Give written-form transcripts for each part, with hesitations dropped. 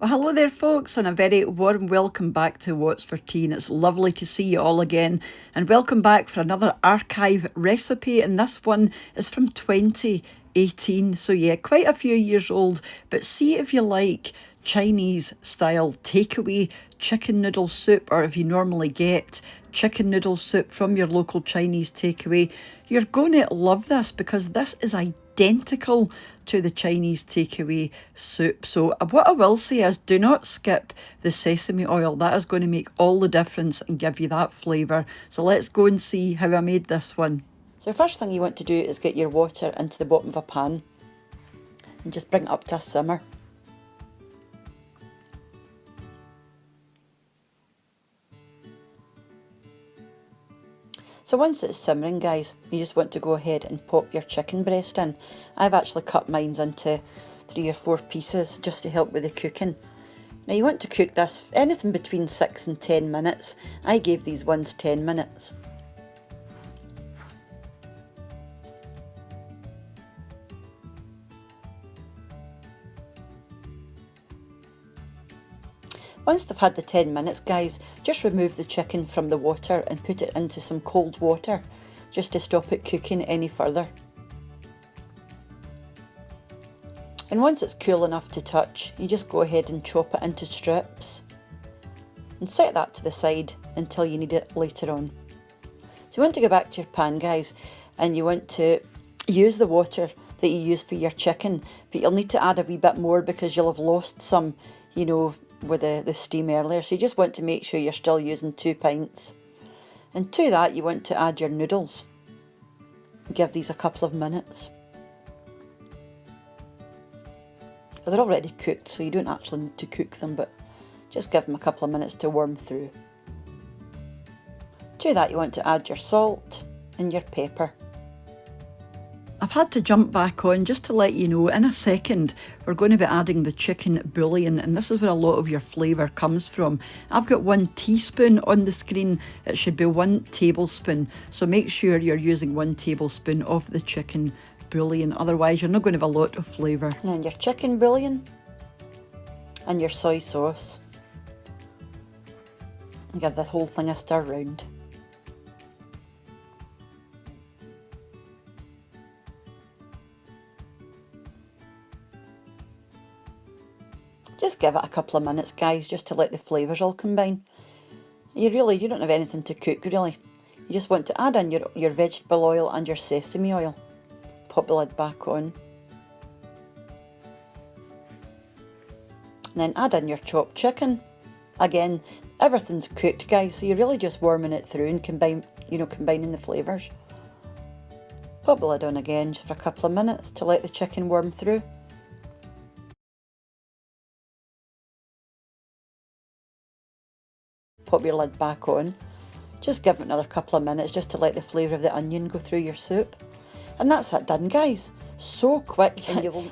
Well, hello there, folks, and a very warm welcome back to What's for Tea. And it's lovely to see you all again. And welcome back for another archive recipe. And this one is from 2018. So, yeah, quite a few years old. But see if you like Chinese style takeaway chicken noodle soup, or if you normally get chicken noodle soup from your local Chinese takeaway, you're going to love this because this is identical to the Chinese takeaway soup. So what I will say is do not skip the sesame oil. That is going to make all the difference and give you that flavour. So let's go and see how I made this one. So first thing you want to do is get your water into the bottom of a pan and just bring it up to a simmer. So once it's simmering, guys, you just want to go ahead and pop your chicken breast in. I've actually cut mine into 3 or 4 pieces just to help with the cooking. Now you want to cook this anything between 6 and 10 minutes. I gave these ones 10 minutes. Once they've had the 10 minutes, guys, just remove the chicken from the water and put it into some cold water just to stop it cooking any further. And once it's cool enough to touch, you just go ahead and chop it into strips and set that to the side until you need it later on. So you want to go back to your pan, guys, and you want to use the water that you use for your chicken, but you'll need to add a wee bit more because you'll have lost some, you know, with the steam earlier. So you just want to make sure you're still using 2 pints. And to that you want to add your noodles. Give these a couple of minutes. They're already cooked, so you don't actually need to cook them, but just give them a couple of minutes to warm through. To that you want to add your salt and your pepper. I've had to jump back on just to let you know, in a second we're going to be adding the chicken bouillon, and this is where a lot of your flavour comes from. I've got 1 teaspoon on the screen, it should be 1 tablespoon, so make sure you're using 1 tablespoon of the chicken bouillon, otherwise you're not going to have a lot of flavour. And then your chicken bouillon and your soy sauce. And give the whole thing a stir round. Just give it a couple of minutes, guys, just to let the flavours all combine. You don't have anything to cook, really. You just want to add in your vegetable oil and your sesame oil. Pop the lid back on. And then add in your chopped chicken. Again, everything's cooked, guys, so you're really just warming it through and combining the flavours. Pop the lid on again just for a couple of minutes to let the chicken warm through. Pop your lid back on. Just give it another couple of minutes just to let the flavour of the onion go through your soup. And that's it done, guys. So quick.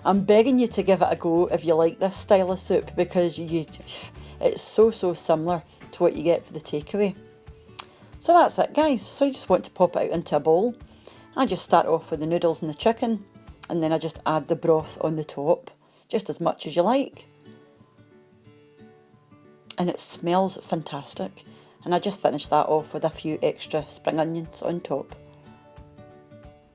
I'm begging you to give it a go if you like this style of soup, because it's so similar to what you get for the takeaway. So that's it, guys. So you just want to pop it out into a bowl. I just start off with the noodles and the chicken, and then I just add the broth on the top, just as much as you like. And it smells fantastic, and I just finished that off with a few extra spring onions on top.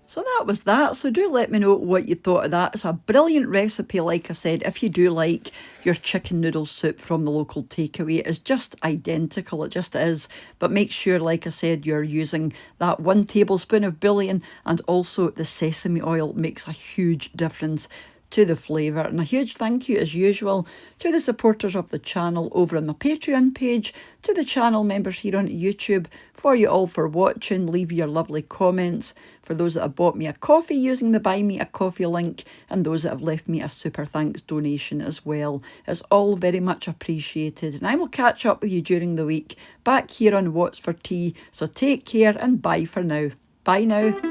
So that was that. So do let me know what you thought of that. It's a brilliant recipe, like I said. If you do like your chicken noodle soup from the local takeaway, it's just identical, it just is. But make sure, like I said, you're using that 1 tablespoon of bouillon, and also the sesame oil makes a huge difference to the flavour. And a huge thank you, as usual, to the supporters of the channel over on my Patreon page, to the channel members here on YouTube, for you all for watching. Leave your lovely comments, for those that have bought me a coffee using the Buy Me a Coffee link, and those that have left me a super thanks donation as well. It's all very much appreciated, and I will catch up with you during the week back here on What's for Tea. So take care and bye for now. Bye now.